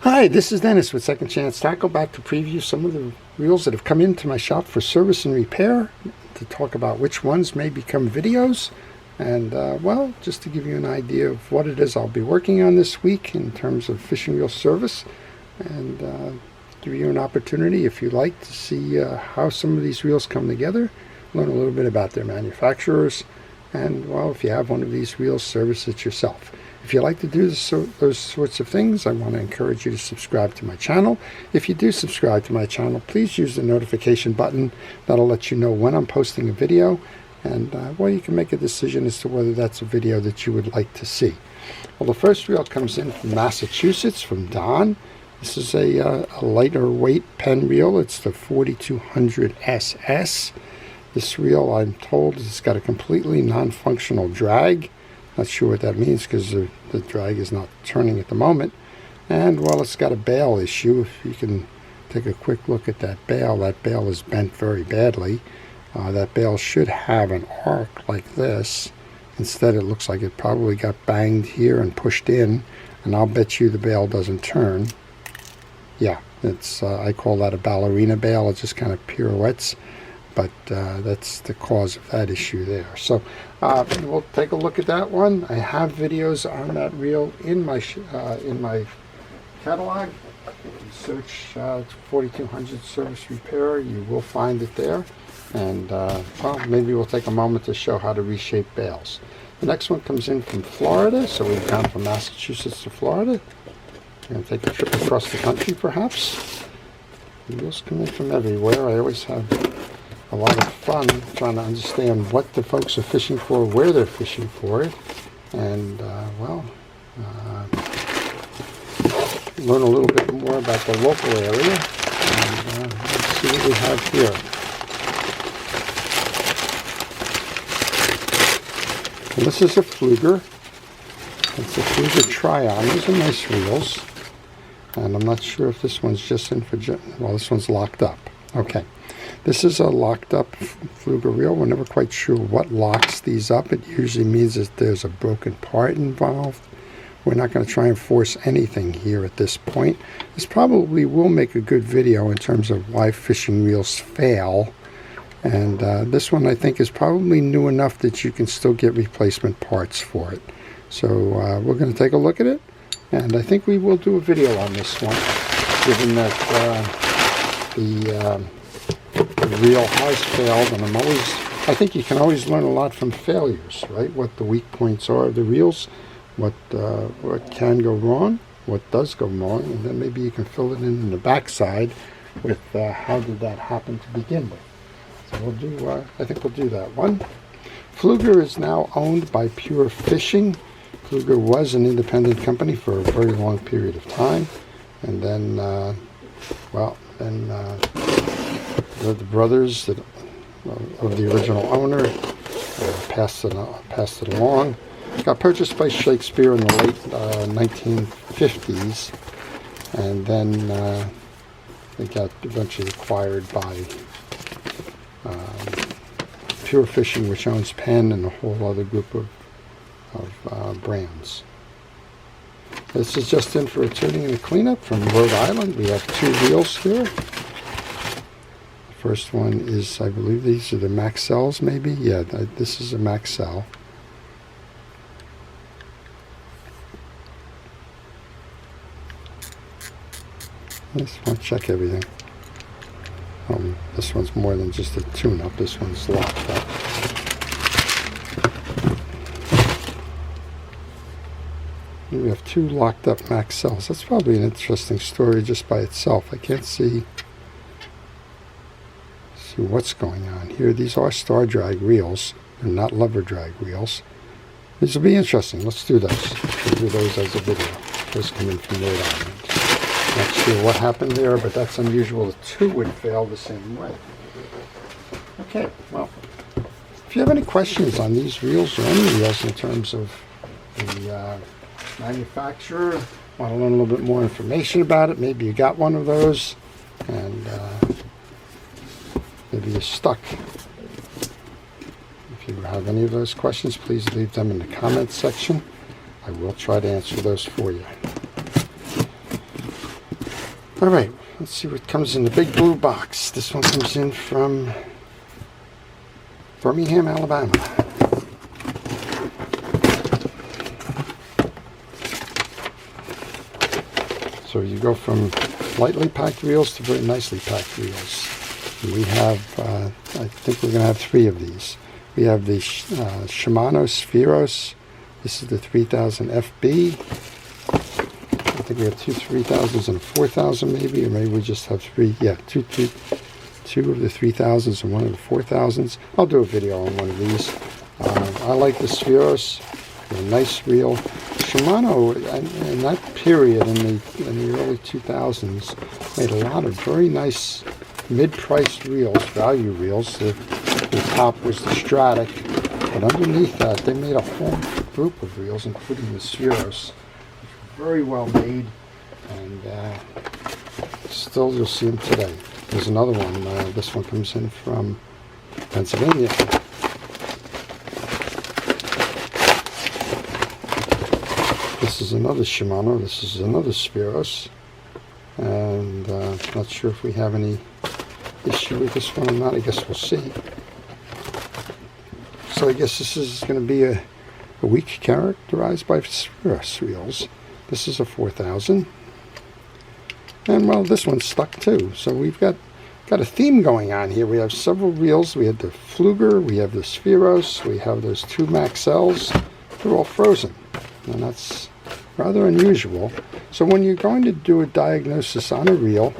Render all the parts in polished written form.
Hi, this is Dennis with Second Chance Tackle, back to preview some of the reels that have come into my shop for service and repair, to talk about which ones may become videos, and well, just to give you an idea of what it is I'll be working on this week in terms of fishing reel service, and give you an opportunity, if you like, to see how some of these reels come together, learn a little bit about their manufacturers, and well, if you have one of these reels, service it yourself. If you like to do those sorts of things, I want to encourage you to subscribe to my channel. If you do subscribe to my channel, please use the notification button. That'll let you know when I'm posting a video, and well, you can make a decision as to whether that's a video that you would like to see. Well, the first reel comes in from Massachusetts, from Don. This is a lighter weight pen reel. It's the 4200 SS. This reel, I'm told, has got a completely non-functional drag. Not sure what that means because the drag is not turning at the moment. And well, it's got a bail issue. If you can take a quick look at that bail is bent very badly. That bail should have an arc like this. Instead, it looks like it probably got banged here and pushed in, and I'll bet you the bail doesn't turn. Yeah, it's I call that a ballerina bail. It just kind of pirouettes. But that's the cause of that issue there. So we'll take a look at that one. I have videos on that reel in my catalog. If you search 4200 service repair, you will find it there. And well, maybe we'll take a moment to show how to reshape bails. The next one comes in from Florida, so we've gone from Massachusetts to Florida. We're going to take a trip across the country, perhaps. Reels come in from everywhere. I always have a lot of fun trying to understand what the folks are fishing for, where they're fishing for it, and well, learn a little bit more about the local area, and let's see what we have here. And this is a Fluger. It's a Fluger Tryon. These are nice reels, and I'm not sure if this one's just in for, well, this one's locked up. Okay. This is a locked up Fluger reel. We're never quite sure what locks these up. It usually means that there's a broken part involved. We're not going to try and force anything here at this point. This probably will make a good video in terms of why fishing reels fail. And this one, I think, is probably new enough that you can still get replacement parts for it. So we're going to take a look at it. And I think we will do a video on this one, given that the reel has failed, and I think you can always learn a lot from failures, right? What the weak points are of the reels, what can go wrong, what does go wrong, and then maybe you can fill it in the backside with how did that happen to begin with. So we'll do, I think we'll do that one. Fluger is now owned by Pure Fishing. Fluger was an independent company for a very long period of time, and then, well, then the brothers of the original owner passed it along. It got purchased by Shakespeare in the late 1950s, and then it got eventually acquired by Pure Fishing, which owns Penn and a whole other group of brands. This is just in for a tuning and a cleanup from Rhode Island. We have two reels here. First one is, I believe these are the Maxells, maybe? Yeah, this is a Maxell. Let's check everything. This one's more than just a tune-up. This one's locked up. We have two locked up Maxells. That's probably an interesting story just by itself. I can't see what's going on here. These are star drag reels. They're not lever drag reels. These will be interesting. Let's do those. We'll do those as a video. Those come in from Rhode Island. Not sure what happened there, but that's unusual. The two would fail the same way. Okay, well, if you have any questions on these reels or any reels in terms of the manufacturer, want to learn a little bit more information about it, maybe you got one of those, and maybe you're stuck. If you have any of those questions, please leave them in the comments section. I will try to answer those for you. All right, let's see what comes in the big blue box. This one comes in from Birmingham, Alabama. So you go from lightly packed reels to very nicely packed reels. And we have, I think we're going to have 3 of these. We have the Shimano Spheros. This is the 3000 FB. I think we have 2 3000s and a 4000 maybe, or maybe we just have 3. Yeah, two of the 3000s and 1 of the 4000s. I'll do a video on one of these. I like the Spheros. A nice reel. Shimano, in that period, in the early 2000s, made a lot of very nice mid-priced reels, value reels. The top was the Stratic, but underneath that, they made a whole group of reels, including the Spheros, which were very well made, and still you'll see them today. There's another one. This one comes in from Pennsylvania. This is another Shimano. This is another Spheros, and not sure if we have any issue with this one or not. I guess we'll see. So I guess this is going to be a week characterized by Spheros reels. This is a 4000, and well, this one's stuck too. So we've got a theme going on here. We have several reels. We have the Fluger, we have the Spheros, we have those 2 Maxells. They're all frozen, and that's rather unusual. So when you're going to do a diagnosis on a reel,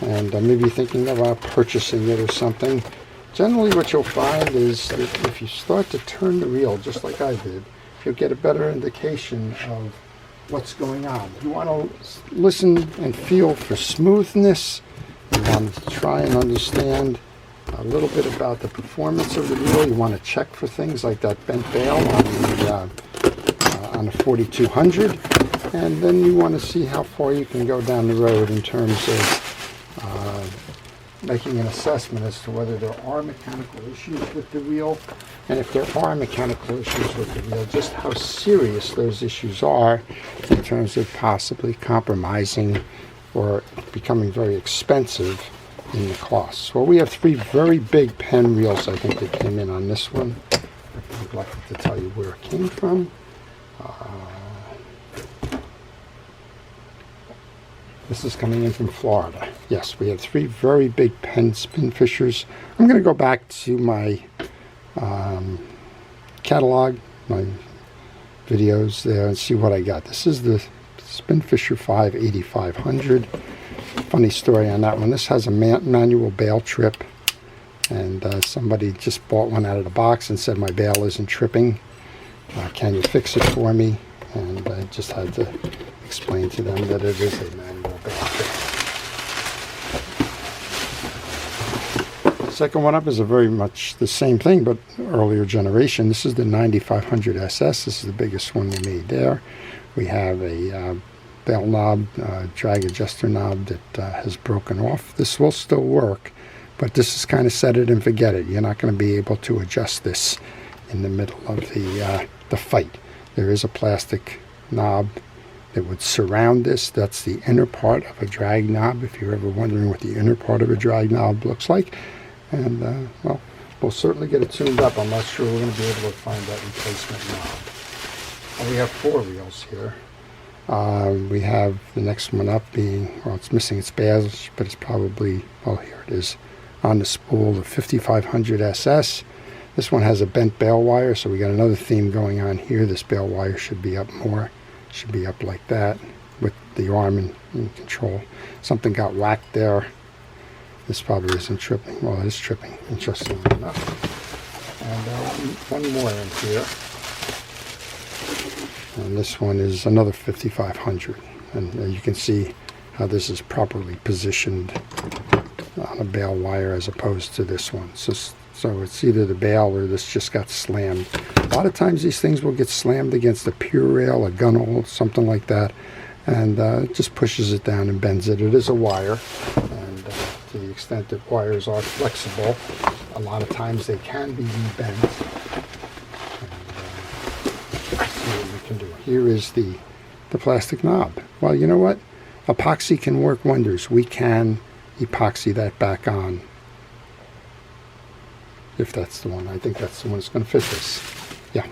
and maybe thinking about purchasing it or something, generally what you'll find is that if you start to turn the reel, just like I did, you'll get a better indication of what's going on. You want to listen and feel for smoothness. You want to try and understand a little bit about the performance of the reel. You want to check for things like that bent bail on the 4200, and then you want to see how far you can go down the road in terms of making an assessment as to whether there are mechanical issues with the reel, and if there are mechanical issues with the reel, just how serious those issues are in terms of possibly compromising or becoming very expensive in the costs. Well, we have 3 very big pen reels, I think, that came in on this one. I neglected to tell you where it came from. This is coming in from Florida. Yes, we have 3 very big pen spin fishers. I'm going to go back to my catalog, my videos there, and see what I got. This is the Spin Fisher 5 8500. Funny story on that one. This has a manual bail trip, and somebody just bought one out of the box and said my bail isn't tripping. Can you fix it for me? And I just had to explain to them that it is a manual bail trip. Second one up is a very much the same thing, but earlier generation. This is the 9500 SS. This is the biggest one they made there. We have a bail knob, drag adjuster knob that has broken off. This will still work, but this is kind of set it and forget it. You're not going to be able to adjust this in the middle of the fight. There is a plastic knob that would surround this. That's the inner part of a drag knob, if you're ever wondering what the inner part of a drag knob looks like. And well, we'll certainly get it tuned up. I'm not sure we're going to be able to find that replacement knob. Well, we have 4 reels here. We have the next one up being, well, it's missing its badge, but it's probably, oh, here it is, on the spool, the 5500 SS. This one has a bent bail wire, so we got another theme going on here. This bail wire should be up more, should be up like that with the arm in control. Something got whacked there. This probably isn't tripping. Well, it is tripping, interestingly enough. And one more in here. And this one is another 5500. And you can see how this is properly positioned on a bail wire as opposed to this one. So it's either the bail or this just got slammed. A lot of times these things will get slammed against a pier rail, a gunwale, something like that. And it just pushes it down and bends it. It is a wire. And to the extent that wires are flexible, a lot of times they can be rebent. And see what we can do. Here is the plastic knob. Well, you know what? epoxy can work wonders. We can epoxy that back on. If that's the one. I think that's the one that's going to fit this. Yeah.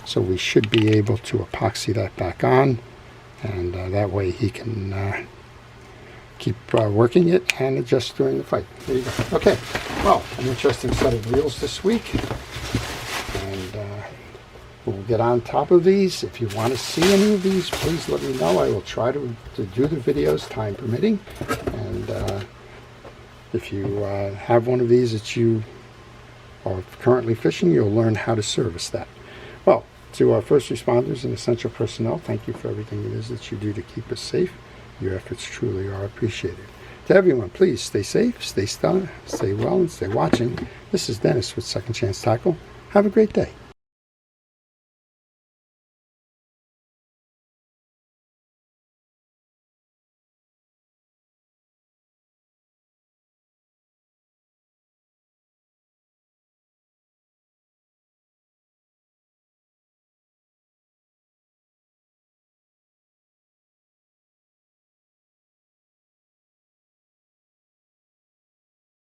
So we should be able to epoxy that back on. And that way he can keep working it and adjust during the fight. There you go. Okay. Well, an interesting set of reels this week. And we'll get on top of these. If you want to see any of these, please let me know. I will try to do the videos, time permitting. And if you have one of these that you are currently fishing, you'll learn how to service that. Well, to our first responders and essential personnel, thank you for everything it is that you do to keep us safe. Your efforts truly are appreciated. To everyone, please stay safe, stay well, and stay watching. This is Dennis with Second Chance Tackle. Have a great day.